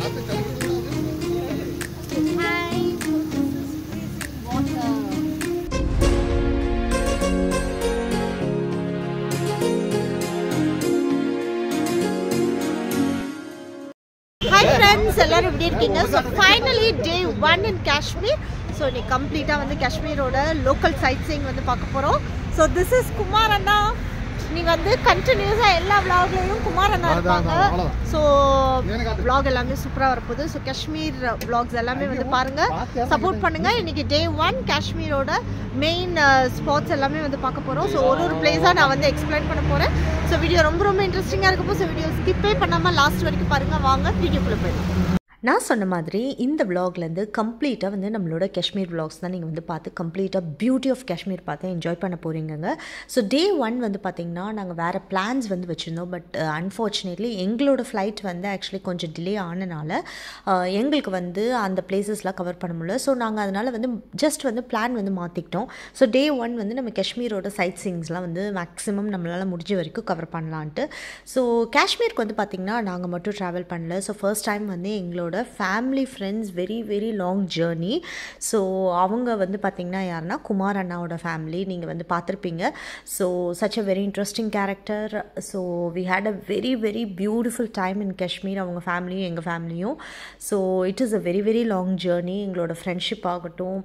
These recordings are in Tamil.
Hi friends, எல்லாரும் எப்படி இருக்கீங்க? So finally day 1 in Kashmir. So நீ கம்ப்ளீட்டா வந்து காஷ்மீரோட லோக்கல் சைட் சீயிங் வந்து பார்க்க போறோம். So this is Kumar அண்ணா. நீ வந்து கண்டினியூஸா எல்லா vlogலயும் குமார் அண்ணா இருப்பாங்க. So vlog எல்லாமே சூப்பரா வரப்போகுது. So காஷ்மீர் vlogs எல்லாமே வந்து பாருங்க, சப்போர்ட் பண்ணுங்க. இன்னைக்கு day 1 காஷ்மீரோட மெயின் ஸ்பாட்ஸ் எல்லாமே வந்து பார்க்க போறோம். ஸோ ஒரு பிளேஸாக நான் வந்து எக்ஸ்பிளைன் பண்ண போறேன். ஸோ வீடியோ ரொம்ப இன்ட்ரெஸ்டிங்காக இருக்கப்போ ஸோ வீடியோ ஸ்கிப்பே பண்ணாமல் லாஸ்ட் வரைக்கும் பாருங்க. வாங்க வீடியோக்குள்ளே போயிடலாம். நான் சொன்ன மாதிரி இந்த விலாக்லேருந்து கம்ப்ளீட்டாக வந்து நம்மளோட காஷ்மீர் விலாக்ஸ் தான் நீங்கள் வந்து பார்த்து கம்ப்ளீட்டாக பியூட்டி ஆஃப் காஷ்மீர் பார்த்து என்ஜாய் பண்ண போகிறீங்க. ஸோ டே 1 வந்து பார்த்திங்கன்னா நாங்கள் வேறு பிளான்ஸ் வந்து வச்சுருந்தோம். பட் அன்ஃபார்ச்சுனேட்லி எங்களோட ஃப்ளைட் வந்து ஆக்சுவலி கொஞ்சம் டிலே ஆனனால எங்களுக்கு வந்து அந்த பிளேசஸ்லாம் கவர் பண்ண முடியல. ஸோ நாங்கள் அதனால் வந்து ஜஸ்ட் வந்து பிளான் வந்து மாற்றிக்கிட்டோம். ஸோ டே 1 வந்து நம்ம காஷ்மீரோட சைட் சீயிங்ஸ்லாம் வந்து மேக்ஸிமம் நம்மளால் முடிஞ்ச வரைக்கும் கவர் பண்ணலான்ட்டு. ஸோ காஷ்மீருக்கு வந்து பார்த்திங்கன்னா நாங்கள் மட்டும் ட்ராவல் பண்ணல. ஸோ ஃபர்ஸ்ட் டைம் வந்து எங்களோட family friends very long journey. So அவங்க வந்து பார்த்திங்கன்னா யாருன்னா குமார் அண்ணாவோட ஃபேமிலி நீங்கள் வந்து பார்த்துருப்பீங்க. So such a very interesting character. So we had a very beautiful time in Kashmir. அவங்க ஃபேமிலியும் எங்கள் ஃபேமிலியும். So it is a very long journey. எங்களோட ஃப்ரெண்ட்ஷிப் ஆகட்டும்,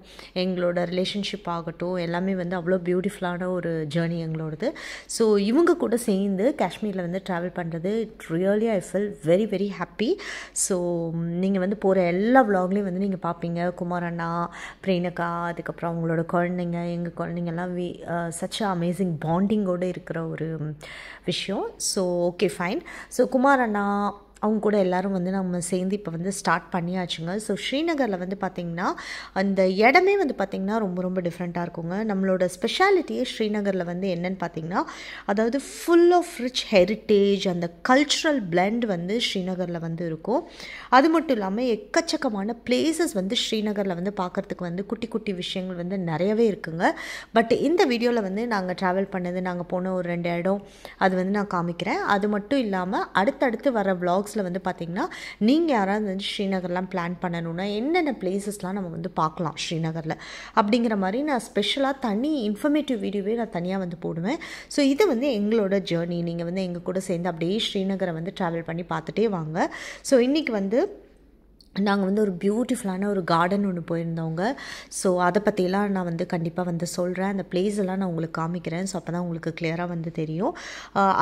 எங்களோட ரிலேஷன்ஷிப் ஆகட்டும், எல்லாமே வந்து அவ்வளோ பியூட்டிஃபுல்லான ஒரு ஜேர்னி எங்களோடது. ஸோ இவங்க கூட சேர்ந்து காஷ்மீரில் வந்து ட்ராவல் பண்ணுறது it really I feel very happy. So நீங்கள் வந்து போகிற எல்லா விலாக்லேயும் வந்து நீங்கள் பார்ப்பீங்க குமார் அண்ணா, பிரேனகா, அதுக்கப்புறம் அவங்களோட குழந்தைங்க, எங்கள் குழந்தைங்கள்லாம் சச் அமேசிங் பாண்டிங்கோடு இருக்கிற ஒரு விஷயம். So okay fine. So Kumar அண்ணா அவங்க கூட எல்லோரும் வந்து நம்ம சேர்ந்து இப்போ வந்து ஸ்டார்ட் பண்ணியாச்சுங்க. ஸோ ஸ்ரீநகரில் வந்து பார்த்திங்கன்னா அந்த இடமே வந்து பார்த்திங்கன்னா ரொம்ப டிஃப்ரெண்ட்டாக இருக்குங்க. நம்மளோட ஸ்பெஷாலிட்டியே ஸ்ரீநகரில் வந்து என்னென்னு பார்த்திங்கன்னா, அதாவது ஃபுல் ஆஃப் ரிச் ஹெரிட்டேஜ், அந்த கல்ச்சுரல் பிளெண்ட் வந்து ஸ்ரீநகரில் வந்து இருக்கும். அது மட்டும் இல்லாமல் எக்கச்சக்கமான பிளேசஸ் வந்து ஸ்ரீநகரில் வந்து பார்க்குறதுக்கு வந்து குட்டி விஷயங்கள் வந்து நிறையவே இருக்குங்க. பட் இந்த வீடியோவில் வந்து நாங்கள் ட்ராவல் பண்ணது, நாங்கள் போன ஒரு 2 இடம் அது வந்து நான் காமிக்கிறேன். அது மட்டும் இல்லாமல் அடுத்தடுத்து வர vlogs வந்து பார்த்தீங்கன்னா நீங்கள் யாராவது வந்து ஸ்ரீநகர்லாம் பிளான் பண்ணணும்னா என்னென்ன பிளேசஸ்லாம் நம்ம வந்து பார்க்கலாம் ஸ்ரீநகரில் அப்படிங்கிற மாதிரி நான் ஸ்பெஷலாக தனி இன்ஃபர்மேட்டிவ் வீடியோவே நான் தனியாக வந்து போடுவேன். ஸோ இது வந்து எங்களோட ஜேர்னி. நீங்கள் வந்து எங்கள் கூட சேர்ந்து அப்படியே ஸ்ரீநகரை வந்து ட்ராவல் பண்ணி பார்த்துட்டே வாங்க. ஸோ இன்றைக்கி வந்து நாங்கள் வந்து ஒரு பியூட்டிஃபுல்லான ஒரு கார்டன் ஒன்று போயிருந்தோங்க. ஸோ அதை பற்றிலாம் நான் வந்து கண்டிப்பாக வந்து சொல்கிறேன். அந்த பிளேஸ் எல்லாம் நான் உங்களுக்கு காமிக்கிறேன். ஸோ அப்போ தான் உங்களுக்கு கிளியராக வந்து தெரியும்.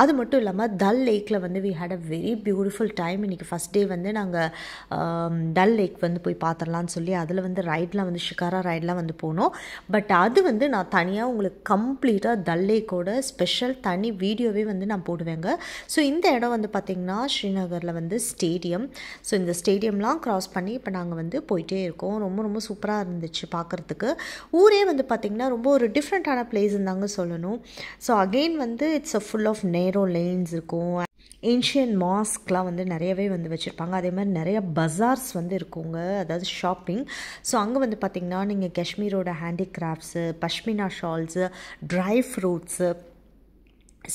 அது மட்டும் இல்லாமல் டல் லேக்கில் வந்து we had a very beautiful time. இன்றைக்கி ஃபஸ்ட் டே வந்து நாங்கள் டல் லேக் வந்து போய் பார்த்துடலான்னு சொல்லி அதில் வந்து ரைட்லாம் வந்து ஷிகாரா ரைட்லாம் வந்து போனோம். பட் அது வந்து நான் தனியாக உங்களுக்கு கம்ப்ளீட்டாக டல் லேக்கோட ஸ்பெஷல் தனி வீடியோவே வந்து நான் போடுவேங்க. ஸோ இந்த இடம் வந்து பார்த்திங்கன்னா ஸ்ரீநகரில் வந்து ஸ்டேடியம். ஸோ இந்த ஸ்டேடியம்லாம் கிராஸ் பண்ணி இப்போ நாங்கள் வந்து போயிட்டே இருக்கோம். ரொம்ப சூப்பராக இருந்துச்சு பார்க்குறதுக்கு. ஊரே வந்து பார்த்திங்கன்னா ரொம்ப ஒரு டிஃப்ரெண்ட்டான பிளேஸ்ன்னு தாங்க சொல்லணும். ஸோ அகெயின் வந்து இட்ஸ் அ ஃபுல் ஆஃப் நேரோ லேன்ஸ் இருக்கும். ஏன்ஷியன் மாஸ்க்லாம் வந்து நிறையவே வந்து வச்சுருப்பாங்க. அதே மாதிரி நிறைய பஜார்ஸ் வந்து இருக்குங்க, அதாவது ஷாப்பிங். ஸோ அங்கே வந்து பார்த்திங்கன்னா நீங்கள் காஷ்மீரோட handicrafts, pashmina shawls, dry fruits,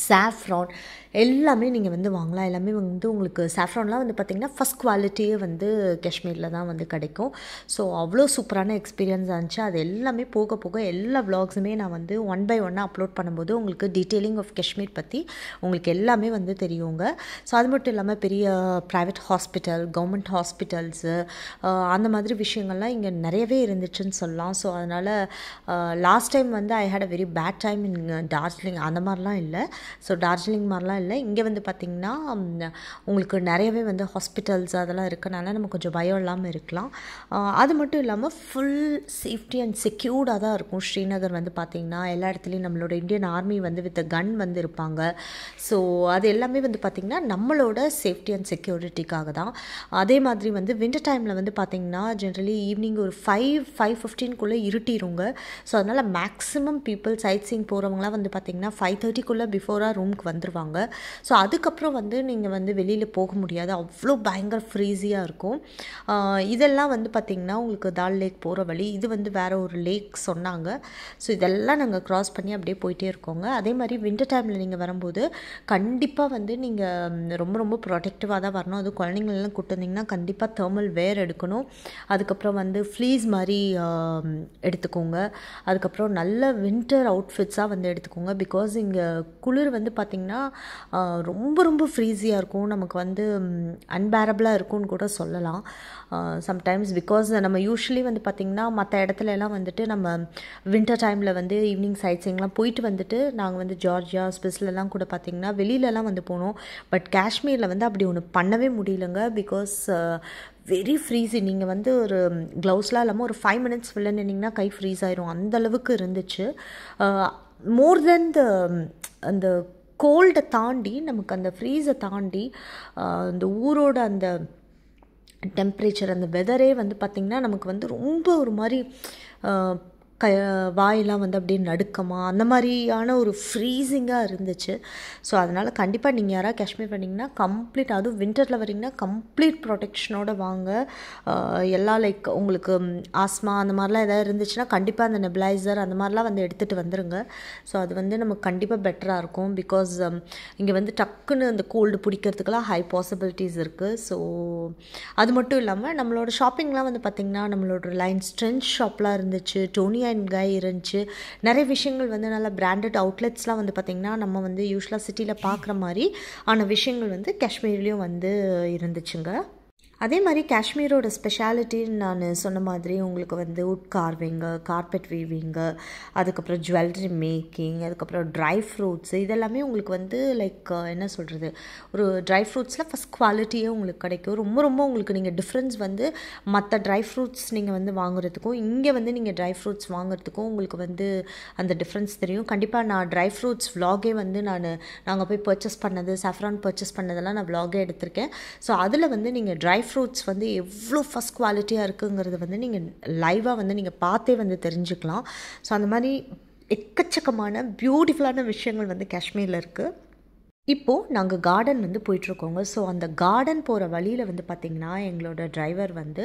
saffron எல்லாமே நீங்கள் வந்து வாங்கலாம். எல்லாமே வந்து உங்களுக்கு சாஃப்ரான்லாம் வந்து பார்த்திங்கன்னா ஃபஸ்ட் குவாலிட்டியே வந்து காஷ்மீரில் தான் வந்து கிடைக்கும். ஸோ அவ்வளோ சூப்பரான எக்ஸ்பீரியன்ஸ் ஆச்சு. அது எல்லாமே போக எல்லா விலாக்ஸுமே நான் வந்து 1 by 1 அப்லோட் பண்ணும்போது உங்களுக்கு டீட்டெயிலிங் ஆஃப் காஷ்மீர் பற்றி உங்களுக்கு எல்லாமே வந்து தெரியுங்க. ஸோ அது மட்டும் இல்லாமல் பெரிய ப்ரைவேட் ஹாஸ்பிட்டல், கவர்மெண்ட் ஹாஸ்பிட்டல்ஸு, அந்த மாதிரி விஷயங்கள்லாம் இங்கே நிறையவே இருந்துச்சுன்னு சொல்லலாம். ஸோ அதனால் லாஸ்ட் டைம் வந்து I had a very bad time in Darjeeling. அந்த மாதிரிலாம் இல்லை. ஸோ டார்ஜிலிங் மாதிரிலாம் இல்லை. இங்கே வந்து பார்த்திங்கன்னா உங்களுக்கு நிறையவே வந்து ஹாஸ்பிட்டல்ஸ் அதெல்லாம் இருக்கனால நம்ம கொஞ்சம் பயம் இல்லாமல் இருக்கலாம். அது மட்டும் இல்லாமல் ஃபுல் சேஃப்டி அண்ட் செக்யூர்டாக தான் இருக்கும் ஸ்ரீநகர். வந்து பார்த்திங்கன்னா எல்லா இடத்துலையும் நம்மளோட இந்தியன் ஆர்மி வந்து வித் கன் வந்து இருப்பாங்க. ஸோ அது எல்லாமே வந்து பார்த்திங்கன்னா நம்மளோட சேஃப்டி அண்ட் செக்யூரிட்டிக்காக தான். அதே மாதிரி வந்து வின்டர் டைமில் வந்து பார்த்திங்கன்னா ஜென்ரலி ஈவினிங் ஒரு 5:15 இருட்டிருங்க. ஸோ அதனால் மேக்ஸிமம் பீப்புள் சைட் சீயிங் போகிறவங்களாம் வந்து பார்த்திங்கன்னா 5:30 பிஃபோராக ரூமுக்கு வந்துடுவாங்க. ஸோ அதுக்கப்புறம் வந்து நீங்கள் வந்து வெளியில் போக முடியாது, அவ்வளோ பயங்கர ஃப்ரீஸியாக இருக்கும். இதெல்லாம் வந்து பார்த்திங்கன்னா உங்களுக்கு தால் லேக் போகிற வழி. இது வந்து வேறு ஒரு லேக் சொன்னாங்க. ஸோ இதெல்லாம் நாங்கள் க்ராஸ் பண்ணி அப்படியே போயிட்டே இருக்கோங்க. அதே மாதிரி வின்டர் டைமில் நீங்கள் வரும்போது கண்டிப்பாக வந்து நீங்கள் ரொம்ப ரொம்ப ப்ரொடெக்டிவாக தான் வரணும். அது குழந்தைங்களெல்லாம் கூட்டு வந்தீங்கன்னா கண்டிப்பாக தெர்மல் வேர் எடுக்கணும். அதுக்கப்புறம் வந்து ஃப்ளீஸ் மாதிரி எடுத்துக்கோங்க. அதுக்கப்புறம் நல்ல வின்டர் அவுட்ஃபிட்ஸாக வந்து எடுத்துக்கோங்க. பிகாஸ் இங்கே குளிர் வந்து பார்த்திங்கன்னா ரொம்ப ரொம்ப ஃப்ரீஸியாக இருக்கும், நமக்கு வந்து அன்பேரபிளாக இருக்கும்னு கூட சொல்லலாம் சம்டைம்ஸ். பிகாஸ் நம்ம யூஸ்வலி வந்து பார்த்திங்கன்னா மற்ற இடத்துலலாம் வந்துட்டு நம்ம வின்டர் டைமில் வந்து ஈவினிங் சைட் சீயிங்லாம் போயிட்டு வந்துட்டு நாங்கள் வந்து ஜார்ஜியா ஸ்விஸ்லலாம் கூட பார்த்திங்கன்னா வெளியிலலாம் வந்து போனோம். பட் காஷ்மீரில் வந்து அப்படி ஒன்று பண்ணவே முடியலங்க. Because very frizzy. நீங்கள் வந்து ஒரு க்ளவுஸ்லாம் இல்லாமல் ஒரு 5 மினிட்ஸ் வெளில நின்னிங்கன்னா கை ஃப்ரீஸ் ஆயிரும், அந்தளவுக்கு இருந்துச்சு. மோர் தென் அந்த கோல்டை தாண்டி நமக்கு அந்த ஃப்ரீஸை தாண்டி அந்த ஊரோட அந்த டெம்பரேச்சர், அந்த வெதரே வந்து பார்த்திங்கன்னா நமக்கு வந்து ரொம்ப ஒரு மாதிரி வாயெல்லாம் வந்து அப்படியே நடுக்கமாக அந்த மாதிரியான ஒரு ஃப்ரீஸிங்காக இருந்துச்சு. ஸோ அதனால் கண்டிப்பாக நீங்கள் யாராவது காஷ்மீர் பண்ணிங்கன்னா கம்ப்ளீட், அதுவும் வின்டரில் வரீங்கன்னா கம்ப்ளீட் ப்ரொடெக்ஷனோடு வாங்க. எல்லாம் லைக் உங்களுக்கு ஆஸ்மா அந்த மாதிரிலாம் எதாவது இருந்துச்சுன்னா கண்டிப்பாக அந்த நெபுலைசர் அந்த மாதிரிலாம் வந்து எடுத்துகிட்டு வந்துடுங்க. ஸோ அது வந்து நமக்கு கண்டிப்பாக பெட்டராக இருக்கும். பிகாஸ் இங்கே வந்து டக்குன்னு அந்த கோல்டு பிடிக்கிறதுக்கெல்லாம் ஹை பாசிபிலிட்டிஸ் இருக்குது. ஸோ அது மட்டும் இல்லாமல் நம்மளோட ஷாப்பிங்லாம் வந்து பார்த்திங்கன்னா நம்மளோட ரிலையன்ஸ் ட்ரெண்ட்ஸ் ஷாப்லாம் இருந்துச்சு, டோனி அண்ட் கை இருந்துச்சு. நிறைய விஷயங்கள் வந்து நல்லா பிராண்டட் அவுட்லெட்ஸ்லாம் வந்து பார்த்திங்கன்னா நம்ம வந்து யூஸ்வலாக சிட்டியில் பார்க்குற மாதிரி ஆன விஷயங்கள் வந்து காஷ்மீர்லேயும் வந்து இருந்துச்சுங்க. அதே மாதிரி காஷ்மீரோட ஸ்பெஷாலிட்டின்னு நான் சொன்ன மாதிரி உங்களுக்கு வந்து வுட் கார்விங்கு, கார்பெட் வீவிங்கு, அதுக்கப்புறம் ஜுவல்லரி மேக்கிங், அதுக்கப்புறம் ட்ரை ஃப்ரூட்ஸு, இதெல்லாமே உங்களுக்கு வந்து லைக் என்ன சொல்கிறது, ஒரு ட்ரை ஃப்ரூட்ஸில் ஃபஸ்ட் குவாலிட்டியே உங்களுக்கு கிடைக்கும். ரொம்ப ரொம்ப உங்களுக்கு நீங்கள் டிஃப்ரென்ஸ் வந்து மற்ற ட்ரை ஃப்ரூட்ஸ் நீங்கள் வந்து வாங்குறதுக்கும் இங்கே வந்து நீங்கள் ட்ரை ஃப்ரூட்ஸ் வாங்குறதுக்கும் உங்களுக்கு வந்து அந்த டிஃப்ரென்ஸ் தெரியும். கண்டிப்பாக நான் ட்ரை ஃப்ரூட்ஸ் விலாகே வந்து நாங்கள் போய் பர்ச்சேஸ் பண்ணது, சாஃப்ரான் பர்ச்சேஸ் பண்ணதெல்லாம் நான் விலாகே எடுத்திருக்கேன். ஸோ அதில் வந்து நீங்கள் ட்ரை ஃப்ரூட்ஸ் வந்து எவ்வளோ ஃபஸ்ட் குவாலிட்டியாக இருக்குங்கிறது வந்து நீங்கள் லைவாக வந்து நீங்கள் பார்த்தே வந்து தெரிஞ்சுக்கலாம். ஸோ அந்த மாதிரி எக்கச்சக்கமான பியூட்டிஃபுல்லான விஷயங்கள் வந்து காஷ்மீரில் இருக்குது. இப்போது நாங்கள் கார்டன் வந்து போயிட்டுருக்கோங்க. ஸோ அந்த கார்டன் போகிற வழியில் வந்து பார்த்திங்கன்னா எங்களோட டிரைவர் வந்து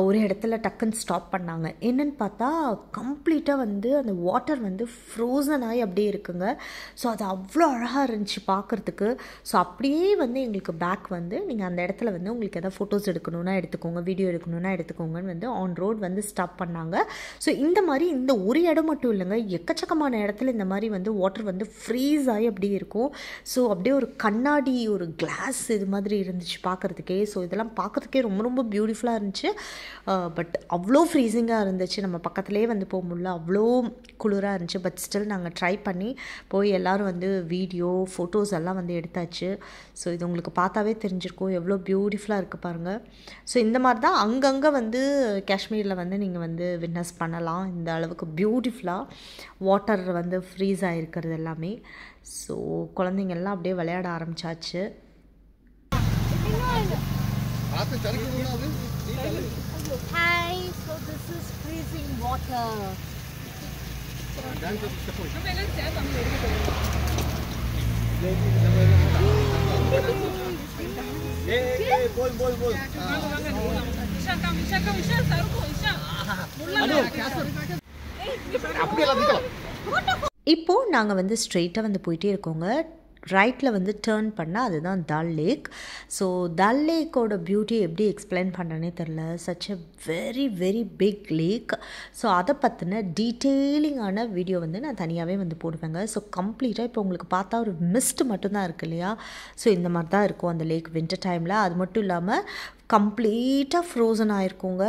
ஒரு இடத்துல டக்குன்னு ஸ்டாப் பண்ணாங்க. என்னென்னு பார்த்தா கம்ப்ளீட்டாக வந்து அந்த வாட்டர் வந்து ஃப்ரோசன் ஆகி அப்படியே இருக்குங்க. ஸோ அது அவ்வளோ அழகாக இருந்துச்சு பார்க்குறதுக்கு. ஸோ அப்படியே வந்து எங்களுக்கு பேக் வந்து நீங்கள் அந்த இடத்துல வந்து உங்களுக்கு எதாவது ஃபோட்டோஸ் எடுக்கணுன்னா எடுத்துக்கோங்க, வீடியோ எடுக்கணுன்னா எடுத்துக்கோங்கன்னு வந்து ஆன் ரோட் வந்து ஸ்டாப் பண்ணாங்க. ஸோ இந்த மாதிரி இந்த ஒரு இடம் மட்டும் இல்லைங்க, எக்கச்சக்கமான இடத்துல இந்த மாதிரி வந்து வாட்டர் வந்து ஃப்ரீஸ் ஆகி அப்படியே இருக்கும். ஸோ அப்படியே ஒரு கண்ணாடி ஒரு கிளாஸ் இது மாதிரி இருந்துச்சு பார்க்குறதுக்கே. ஸோ இதெல்லாம் பார்க்குறதுக்கே ரொம்ப ரொம்ப பியூட்டிஃபுல்லாக இருந்துச்சு. பட் அவ்வளோ ஃப்ரீஸிங்காக இருந்துச்சு, நம்ம பக்கத்துலேயே வந்து போக முடியல, அவ்வளோ குளிராக இருந்துச்சு. பட் ஸ்டில் நாங்கள் ட்ரை பண்ணி போய் எல்லோரும் வந்து வீடியோ ஃபோட்டோஸ் எல்லாம் வந்து எடுத்தாச்சு. ஸோ இது உங்களுக்கு பார்த்தாவே தெரிஞ்சிருக்கும் எவ்வளோ பியூட்டிஃபுல்லாக இருக்குது பாருங்கள். ஸோ இந்த மாதிரி தான் அங்கங்கே வந்து காஷ்மீரில் வந்து நீங்கள் வந்து விட்னஸ் பண்ணலாம், இந்த அளவுக்கு பியூட்டிஃபுல்லாக வாட்டர் வந்து ஃப்ரீஸ் ஆகிருக்கிறது எல்லாமே. ஸோ குழந்தைங்கள்லாம் அப்படியே விளையாட ஆரம்பிச்சாச்சு. Hi, so this is freezing water. இப்போது நாங்கள் வந்து ஸ்ட்ரெயிட்டாக வந்து போயிட்டே இருக்கோங்க. ரைட்டில் வந்து டேர்ன் பண்ணால் அதுதான் டல் லேக். ஸோ டல் லேக்கோட பியூட்டி எப்படி எக்ஸ்பிளைன் பண்ணுறேனே தெரில. Such a very very big lake. So அதை பற்றின டீட்டெயிலிங்கான வீடியோ வந்து நான் தனியாகவே வந்து போடுவேங்க. ஸோ கம்ப்ளீட்டாக இப்போ உங்களுக்கு பார்த்தா ஒரு மிஸ்ட் மட்டும்தான் இருக்குது இல்லையா. ஸோ இந்த மாதிரி தான் இருக்கும் அந்த லேக் வின்டர் டைமில். அது மட்டும் இல்லாமல் கம்ப்ளீட்டாக ஃப்ரோசன் ஆகிருக்குங்க.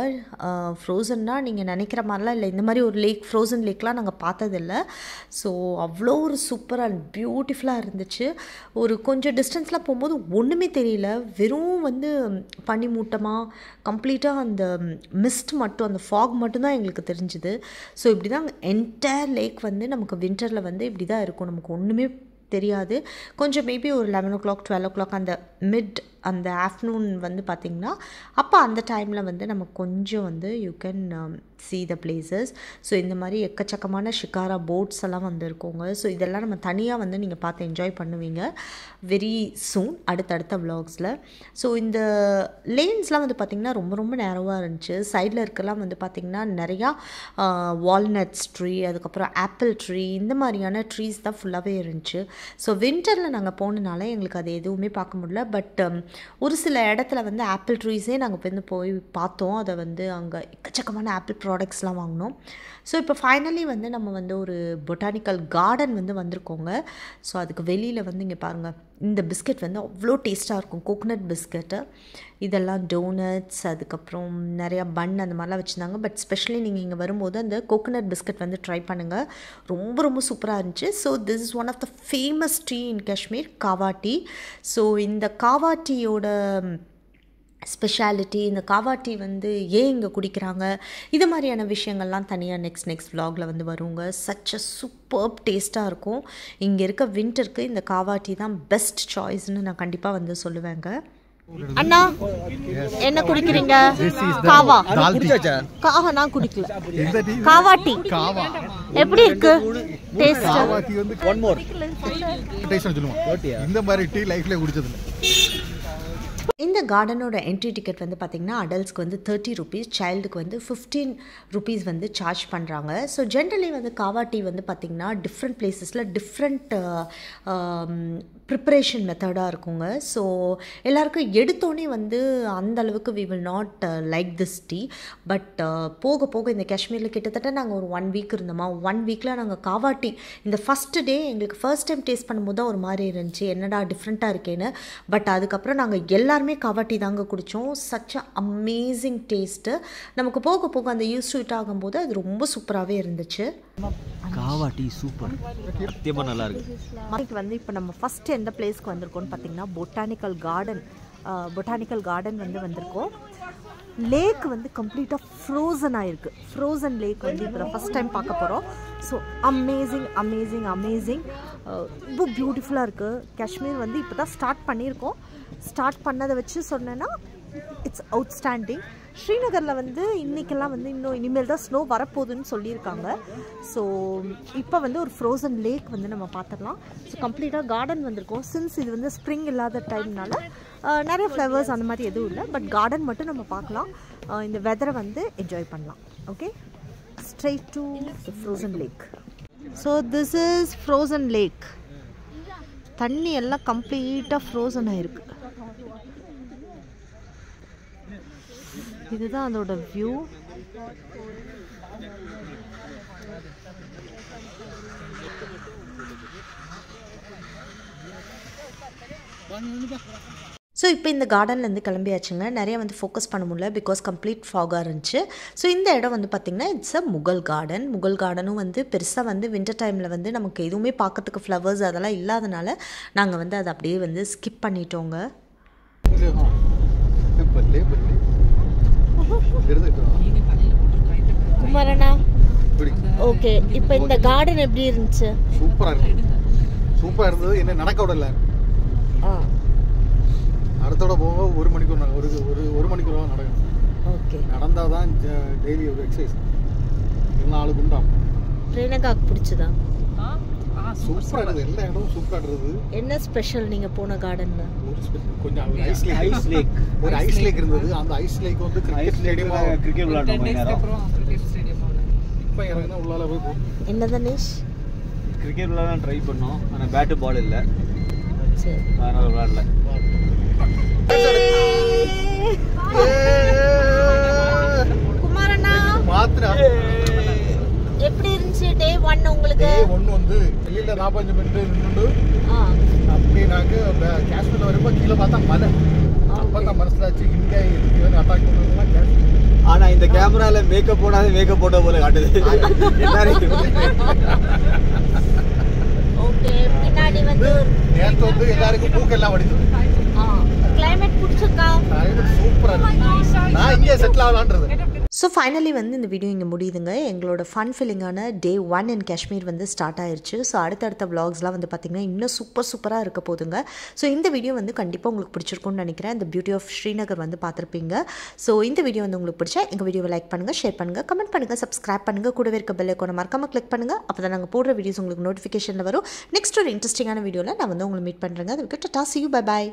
ஃப்ரோசன்னா நீங்கள் நினைக்கிற மாதிரிலாம் இல்லை, இந்த மாதிரி ஒரு லேக் ஃப்ரோசன் லேக்லாம் நாங்கள் பார்த்ததில்ல. ஸோ அவ்வளோ ஒரு சூப்பராக அண்ட் பியூட்டிஃபுல்லாக இருந்துச்சு. ஒரு கொஞ்சம் டிஸ்டன்ஸில் போகும்போது ஒன்றுமே தெரியல, வெறும் வந்து பனி மூட்டமாக கம்ப்ளீட்டாக அந்த மிஸ்ட் மட்டும், அந்த ஃபாக் மட்டும்தான் எங்களுக்கு தெரிஞ்சுது. ஸோ இப்படி தான் என்டையர் லேக் வந்து நமக்கு வின்டரில் வந்து இப்படி தான் இருக்கும், நமக்கு ஒன்றுமே தெரியாது. கொஞ்சம் மேபி ஒரு 11 o'clock 12 o'clock அந்த மிட் அந்த ஆஃப்டர்நூன் வந்து பார்த்திங்கன்னா அப்போ அந்த டைமில் வந்து நம்ம கொஞ்சம் வந்து you can see the places. So இந்த மாதிரி எக்கச்சக்கமான ஷிகாரா போட்ஸ் எல்லாம் வந்து இருக்குங்க. ஸோ இதெல்லாம் நம்ம தனியாக வந்து நீங்கள் பார்த்து என்ஜாய் பண்ணுவீங்க வெரி சூன் அடுத்தடுத்த விலாக்ஸில். ஸோ இந்த லேன்ஸ்லாம் வந்து பார்த்திங்கன்னா ரொம்ப ரொம்ப நேரவாக இருந்துச்சு. சைடில் இருக்கலாம் வந்து பார்த்திங்கன்னா நிறையா வால்நட்ஸ் ட்ரீ, அதுக்கப்புறம் ஆப்பிள் ட்ரீ, இந்த மாதிரியான ட்ரீஸ் தான் ஃபுல்லாகவே இருந்துச்சு. ஸோ வின்டரில் நாங்கள் போனனால எங்களுக்கு அது எதுவுமே பார்க்க முடியல. பட் ஒரு சில இடத்துல வந்து ஆப்பிள் ட்ரீஸே நாங்கள் வந்து போய் பார்த்தோம். அதை வந்து அங்கே எக்கச்சக்கமான ஆப்பிள் ப்ராடக்ட்ஸ்லாம் வாங்கினோம். ஸோ இப்போ ஃபைனலி வந்து நம்ம வந்து ஒரு பொட்டானிக்கல் கார்டன் வந்து வந்திருக்கோங்க. ஸோ அதுக்கு வெளியில் வந்து இங்கே பாருங்கள், இந்த பிஸ்கெட் வந்து அவ்வளோ டேஸ்ட்டாக இருக்கும், கோகோனட் பிஸ்கெட்டு. இதெல்லாம் டோனட்ஸ், அதுக்கப்புறம் நிறையா பன் அந்த மாதிரிலாம் வச்சுருந்தாங்க. பட் ஸ்பெஷலி நீங்கள் இங்கே வரும்போது அந்த கோகோனட் பிஸ்கெட் வந்து ட்ரை பண்ணுங்கள், ரொம்ப ரொம்ப சூப்பராக இருந்துச்சு. So this is one of the famous tea in Kashmir, kahwa tea. So இந்த காவா டீயோட ஸ்பெஷாலிட்டி, இந்த காவா டீ வந்து ஏன் இங்கே குடிக்கிறாங்க, இது மாதிரியான விஷயங்கள்லாம் தனியாக நெக்ஸ்ட் vlogல வந்து வருங்க. சச் அ சூப்பர்ப் டேஸ்ட்டாக இருக்கும். இங்கே இருக்க வின்டருக்கு இந்த காவா டீ தான் பெஸ்ட் சாய்ஸ்னு நான் கண்டிப்பாக வந்து சொல்லுவேங்க. அண்ணா என்ன குடிக்கிறீங்க? காவா. நான் குடிக்கல. காவா டீ எப்படி இருக்கு டேஸ்ட்? ஒன் மோர் டேஸ்ட் சொல்லுங்க. இந்த மாதிரி டீ லைஃப்ல குடிச்சது இல்ல. இந்த கார்டனோட என்ட்ரி டிக்கெட் வந்து பார்த்திங்கன்னா அடல்ட்ஸ்க்கு வந்து 30 rupees, சைல்டுக்கு வந்து 15 rupees வந்து சார்ஜ் பண்ணுறாங்க. ஸோ ஜென்ரலி வந்து காவா டீ வந்து பார்த்திங்கன்னா டிஃப்ரெண்ட் பிளேசஸில் டிஃப்ரெண்ட் ப்ரிப்பரேஷன் மெத்தடாக இருக்குங்க. ஸோ எல்லாருக்கும் எடுத்தோடனே வந்து அந்தளவுக்கு we will not like this tea. But போக போக இந்த காஷ்மீரில் கிட்டத்தட்ட நாங்கள் ஒரு 1 week இருந்தோமா. 1 weekல நாங்கள் காவா டீ இந்த ஃபஸ்ட்டு டே எங்களுக்கு ஃபர்ஸ்ட் டைம் டேஸ்ட் பண்ணும்போது தான் ஒரு மாதிரி இருந்துச்சு, என்னடா டிஃப்ரெண்ட்டாக இருக்கேன்னு. பட் அதுக்கப்புறம் நாங்கள் எல்லாருமே காவா டீ தாங்க குடித்தோம். Such a amazing taste. நமக்கு போக போக அந்த யூஸ் டு இட் ஆகும்போது அது ரொம்ப சூப்பராகவே இருந்துச்சு. காவா டீ சூப்பர், சத்தியமாக நல்லா இருக்கு. மலைக்கு வந்து இப்போ நம்ம ஃபஸ்ட்டு எந்த பிளேஸ்க்கு வந்திருக்கோம்னு பார்த்தீங்கன்னா பொட்டானிக்கல் கார்டன் வந்து வந்திருக்கோம். லேக் வந்து கம்ப்ளீட்டாக ஃப்ரோசன் ஆகிருக்கு. ஃப்ரோசன் லேக் வந்து இப்போ தான் ஃபஸ்ட் டைம் பார்க்க போகிறோம். ஸோ அமேசிங் ரொம்ப பியூட்டிஃபுல்லாக இருக்குது. காஷ்மீர் வந்து இப்போ தான் ஸ்டார்ட் பண்ணியிருக்கோம். ஸ்டார்ட் பண்ணதை வச்சு சொன்னேன்னா இட்ஸ் அவுட்ஸ்டாண்டிங். ஸ்ரீநகரில் வந்து இன்றைக்கெல்லாம் வந்து இன்னும் இனிமேல் தான் ஸ்னோ வரப்போகுதுன்னு சொல்லியிருக்காங்க. ஸோ இப்போ வந்து ஒரு ஃப்ரோசன் லேக் வந்து நம்ம பார்த்துடலாம். ஸோ கம்ப்ளீட்டாக கார்டன் வந்திருக்கோம். சின்ஸ் இது வந்து ஸ்ப்ரிங் இல்லாத டைம்னால நிறைய ஃப்ளவர்ஸ் அந்த மாதிரி எதுவும் இல்லை. பட் கார்டன் மட்டும் நம்ம பார்க்கலாம், இந்த வெதரை வந்து என்ஜாய் பண்ணலாம். Okay, straight to frozen lakh. So this is frozen lakh. தண்ணி எல்லாம் கம்ப்ளீட்டாக ஃப்ரோசன் ஆகிருக்கு. இதுதான் அதோட வியூ. ஸோ இப்போ இந்த கார்டன்லேருந்து கிளம்பியாச்சுங்க. நிறைய வந்து ஃபோக்கஸ் பண்ண முடியல பிகாஸ் கம்ப்ளீட் ஃபாகாக இருந்துச்சு. ஸோ இந்த இடம் வந்து பார்த்திங்கன்னா இட்ஸ் அ முகல் கார்டனும் வந்து பெருசாக வந்து வின்டர் டைமில் வந்து நமக்கு எதுவுமே பார்க்கறதுக்கு ஃப்ளவர்ஸ் அதெல்லாம் இல்லாதனால நாங்கள் வந்து அதை அப்படியே வந்து ஸ்கிப் பண்ணிட்டோங்க. குமாரண்ணா, ஓகே, இப்போ இந்த கார்டன் எப்படி இருந்துச்சு? சூப்பராக இருந்தது. என்ன நடக்க விடல. அடுத்தோட போக ஒரு மணிக்கூர் நடக்கும். ஓகே, நடந்தால் தான் டெய்லி ஒரு எக்ஸசைஸ். 4 குண்டாம். ரேனகாக்கு பிடிச்சதா? சூப்பராக இருந்தது. எல்லா இடமும் சூப்பராக இருந்தது. என்ன ஸ்பெஷல் நீங்கள் போன கார்டனில்? கொஞ்சம் ஒரு ஐஸ் லேக் இருந்தது. அந்த ஐஸ் லேக் வந்து கிரிக்கெட் விளையாடுறோம். இப்போ இறங்கினா உள்ளால போய் என்ன தனேஷ் கிரிக்கெட் விளையாட ட்ரை பண்ணோம், ஆனால் பேட்டு பால் இல்லை, சரி அதனால விளையாடல. குமாரண்ணா, எப்படி இருந்துச்சு டே 1 உங்களுக்கு? டே 1 வந்து வெளியில 45 மினிட் நின்று அப்படி நாங்கள் காஷ்மீரில் வரும்போது கீழே பார்த்தா மலை. அப்போ தான் மனசிலாச்சு இந்தியா இதுக்கு அட்டாக் பண்ணுறதுலாம் காஷ்மீர். ஆனால் இந்த கேமராவில் மேக்கப் போடாது, மேக்கப் போட்ட போல காட்டுது எல்லாரும். ஓகே, பின்னாடி வந்து நேற்று வந்து எல்லாருக்கும் பூக்கெல்லாம் வடிச்சு. கிளைமேட் பிடிச்சிருக்கா? சூப்பராக இருக்கு. நான் இங்கே செட்டில் ஆகலான்றது. ஸோ ஃபைனலி வந்து இந்த வீடியோ இங்கே முடியுதுங்க. எங்களோட ஃபன் ஃபில்லிங்கான டே 1 இன் காஷ்மீர் வந்து ஸ்டார்ட் ஆயிடுச்சு. ஸோ அடுத்தடுத்த vlogsலாம் வந்து பார்த்திங்கன்னா இன்னும் சூப்பராக இருக்க போதுங்க. ஸோ இந்த வீடியோ வந்து கண்டிப்பாக உங்களுக்கு பிடிச்சிருக்கும்னு நினைக்கிறேன். இந்த பியூட்டி ஆஃப் ஸ்ரீநகர் வந்து பார்த்துருப்பீங்க. ஸோ இந்த வீடியோ வந்து உங்களுக்கு பிடிச்சா எங்கள் வீடியோவை லைக் பண்ணுங்கள், ஷேர் பண்ணுங்கள், கமெண்ட் பண்ணுங்கள், சப்ஸ்கிரைப் பண்ணுங்கள், கூடவே இருக்க பெல் ஐக்கானை மறக்காமல் கிளிக் பண்ணுங்கள். அப்போ தான் நாங்கள் போடுற வீடியோஸ் உங்களுக்கு நோட்டிஃபிகேஷனில் வரும். நெக்ஸ்ட் ஒரு இன்ட்ரெஸ்டிங்கான வீடியோவில் நான் வந்து உங்களை மீட் பண்ணுறேங்க. அதுக்கு Tata, see you, bye bye.